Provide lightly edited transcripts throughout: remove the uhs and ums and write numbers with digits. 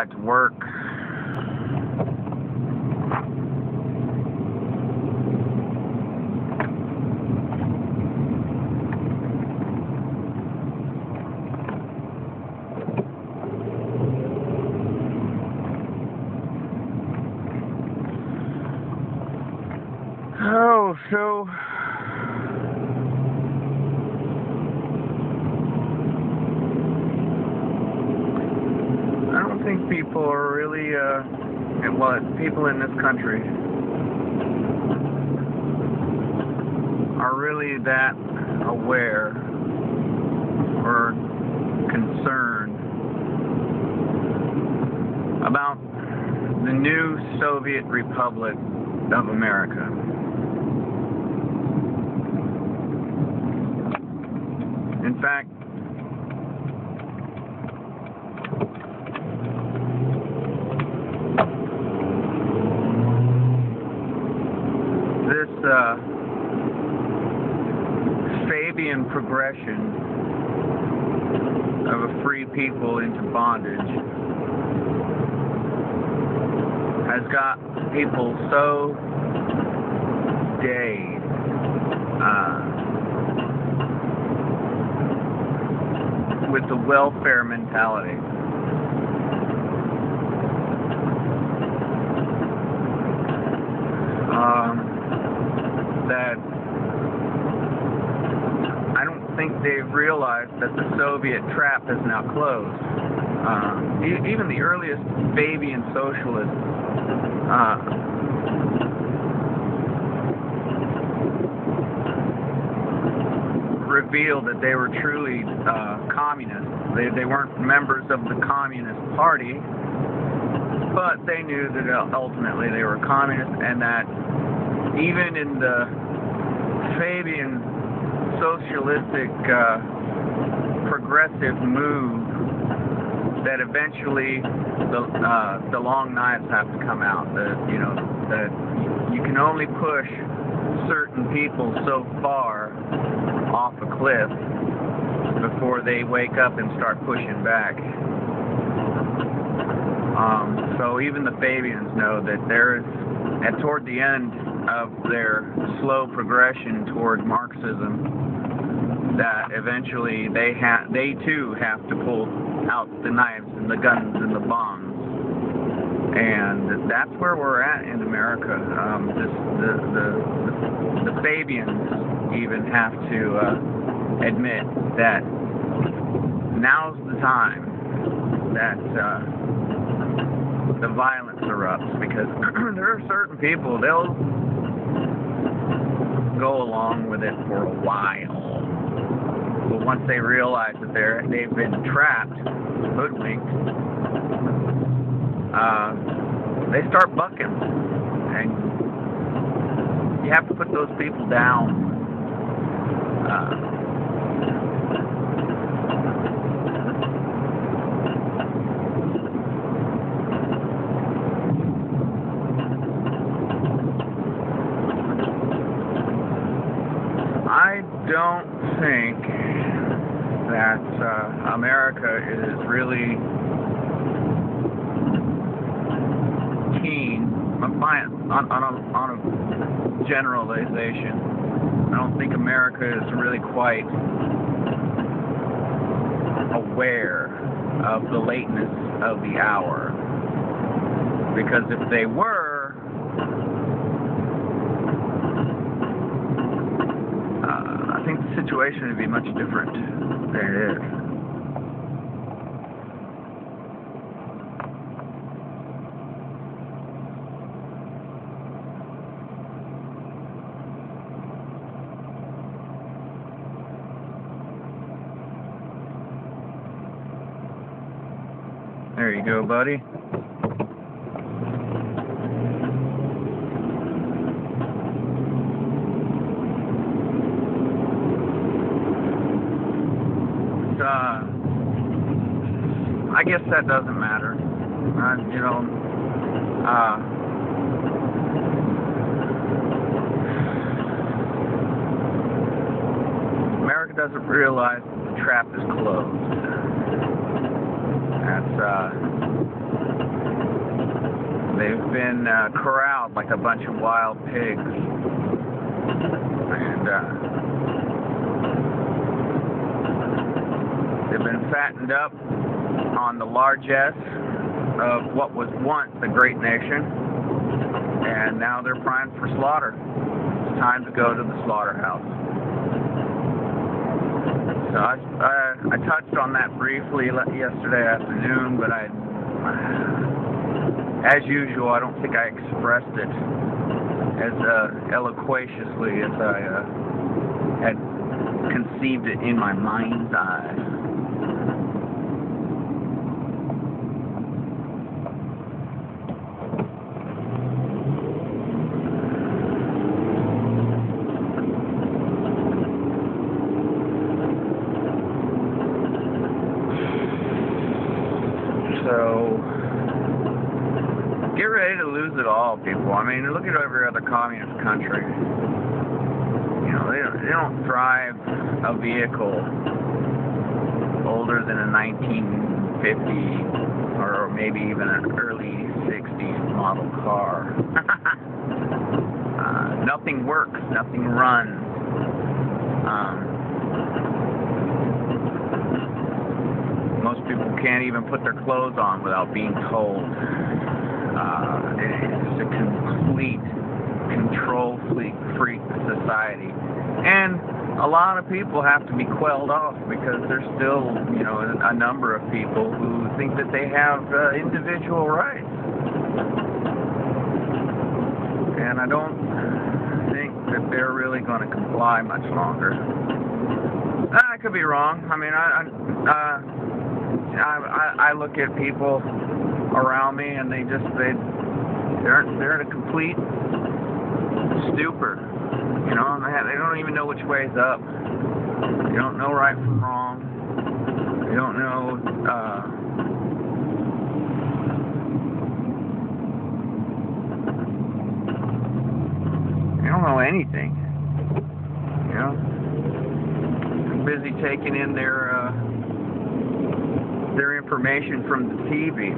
outside to work. Oh, so I don't think people are really, people in this country are really that aware or concerned about the new Soviet Republic of America. In fact, this Fabian progression of a free people into bondage has got people so dazed, with the welfare mentality. That I don't think they've realized that the Soviet trap is now closed. Even the earliest Fabian socialists revealed that they were truly communists. They weren't members of the Communist Party, but they knew that ultimately they were communists, and that even in the Fabian socialistic progressive move, that eventually the long knives have to come out. That you can only push certain people so far off a cliff before they wake up and start pushing back. So even the Fabians know that toward the end of their slow progression toward Marxism, that eventually they too have to pull out the knives and the guns and the bombs. And that's where we're at in America. The Fabians even have to admit that now's the time that the violence erupts, because there are certain people, they'll go along with it for a while, but once they realize that they've been trapped, hoodwinked, they start bucking, and you have to put those people down. I don't think that America is really keen on a generalization. I don't think America is really quite aware of the lateness of the hour, because if they were, I think the situation would be much different than it is. There you go, buddy. I guess that doesn't matter. America doesn't realize that the trap is closed. That's They've been corralled like a bunch of wild pigs. And they've been fattened up on the largesse of what was once a great nation. And now they're primed for slaughter. It's time to go to the slaughterhouse. So I touched on that briefly yesterday afternoon, but as usual, I don't think I expressed it as eloquently as I had conceived it in my mind's eye. So, get ready to lose it all, people. I mean, look at every other communist country. You know, they don't drive a vehicle older than a 1950 or maybe even an early 60s model car. Nothing works, nothing runs. Most people can't even put their clothes on without being told. It's a complete control freak society. And a lot of people have to be quelled off because there's still, you know, a number of people who think that they have individual rights. And I don't think that they're really going to comply much longer. I could be wrong. I mean, I look at people around me and they're in a complete stupor, you know, and they don't even know which way is up. They don't know right from wrong. They don't know anything, you know. I'm busy taking in their information from the TV.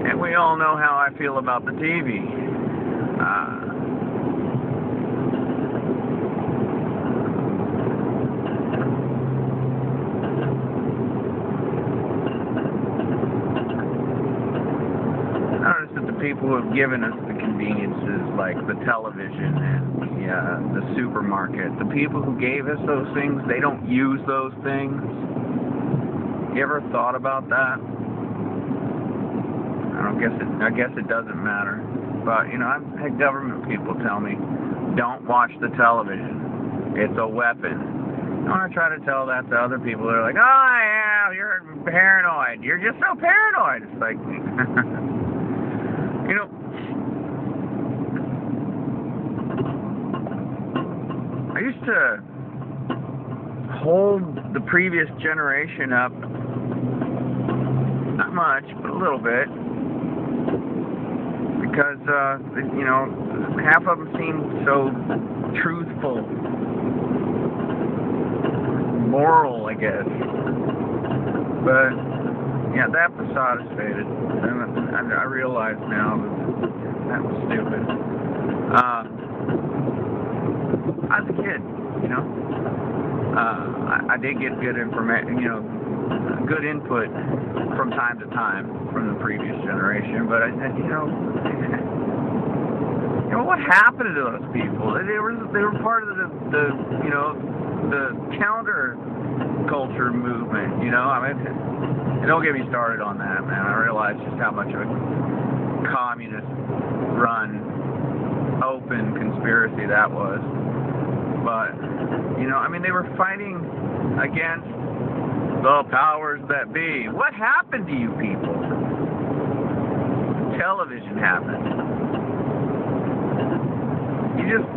And we all know how I feel about the TV. I noticed that the people who have given us the conveniences like the television and the supermarket, the people who gave us those things, they don't use those things. You ever thought about that? I guess it doesn't matter. But, you know, I've had government people tell me, don't watch the television. It's a weapon. And when I try to tell that to other people, they're like, oh, yeah, you're paranoid. You're just so paranoid. It's like, you know, I used to hold the previous generation up, not much, but a little bit, because, you know, half of them seemed so truthful, moral, I guess. But, yeah, that facade has faded. And I realize now that was stupid. I was a kid, you know. I did get good information, you know, good input from time to time from the previous generation, but you know, what happened to those people? They were part of the you know, the counter culture movement. You know, I mean, don't get me started on that, man. I realize just how much of a communist-run, open conspiracy that was. But, you know, I mean, they were fighting against the powers that be. What happened to you people? Television happened. You just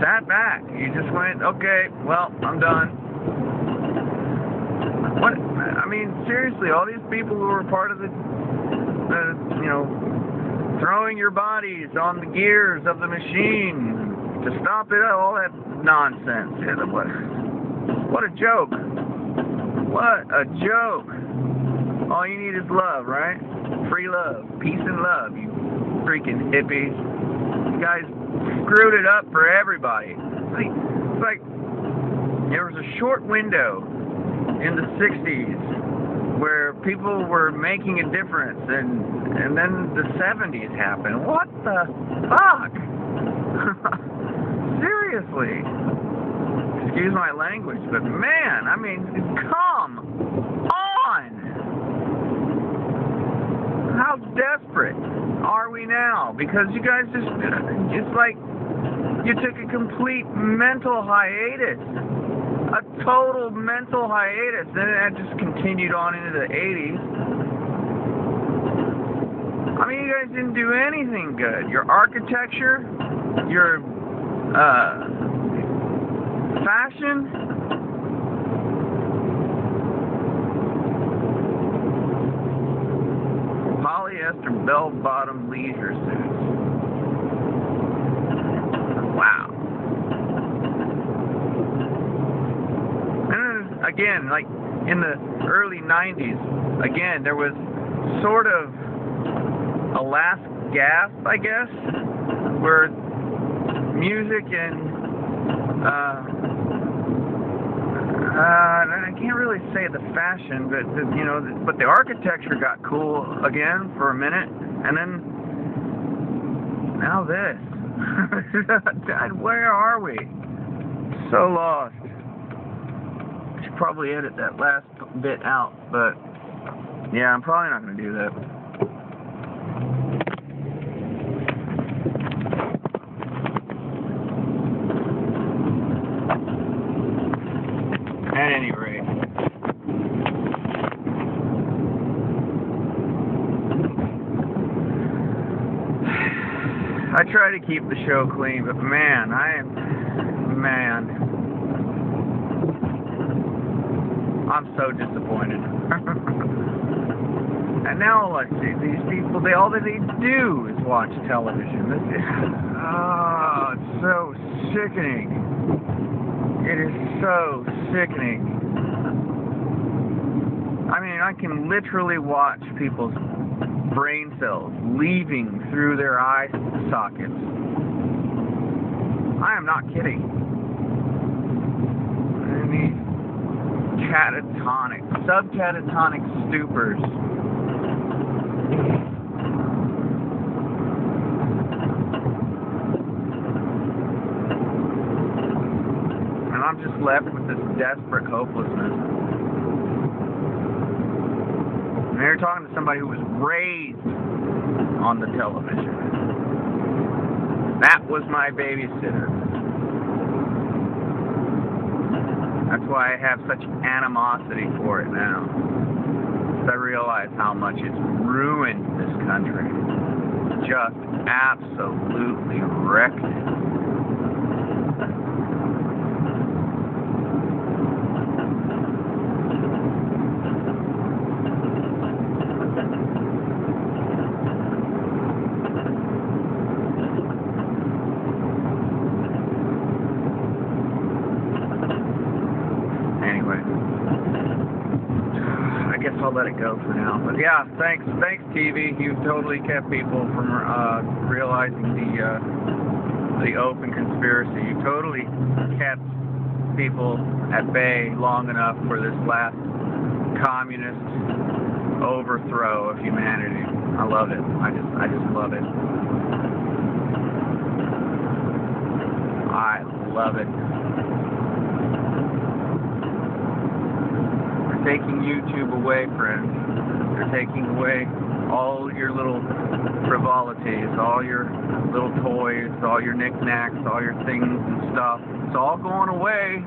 sat back. You just went, okay, well, I'm done. What? I mean, seriously, all these people who were part of the you know, throwing your bodies on the gears of the machine to stop it, all that nonsense. What a joke. What a joke. All you need is love, right? Free love. Peace and love, you freaking hippies. You guys screwed it up for everybody. It's like there was a short window in the 60s where people were making a difference, and then the 70s happened. What the fuck? Seriously. Excuse my language, but man, I mean, come on! How desperate are we now? Because you guys it's like you took a complete mental hiatus. A total mental hiatus. Then that just continued on into the 80s. I mean, you guys didn't do anything good. Your architecture, your fashion, polyester bell-bottom leisure suits. Wow. And again, like in the early 90s, again, there was sort of a last gasp, I guess, where music and I can't really say the fashion, but but the architecture got cool again for a minute, and then now this. God, where are we? So lost. I should probably edit that last bit out, but yeah, I'm probably not going to do that. At any rate, I try to keep the show clean, but man, I'm so disappointed. And now, let's see, these people, all that they do is watch television. It's so sickening. It is so sickening. I mean, I can literally watch people's brain cells leaving through their eye sockets. I am not kidding. And these catatonic, subcatatonic stupors. I'm just left with this desperate hopelessness. And you're talking to somebody who was raised on the television. That was my babysitter. That's why I have such animosity for it now. Because I realize how much it's ruined this country. Just absolutely wrecked it. I'll let it go for now. But yeah, thanks TV. You've totally kept people from realizing the open conspiracy. You totally kept people at bay long enough for this last communist overthrow of humanity. I love it. I just love it. I love it. Taking YouTube away, friends. They're taking away all your little frivolities, all your little toys, all your knickknacks, all your things and stuff. It's all going away.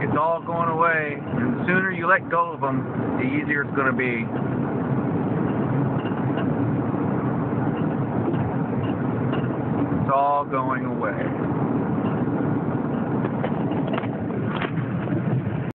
It's all going away. And the sooner you let go of them, the easier it's going to be. It's all going away.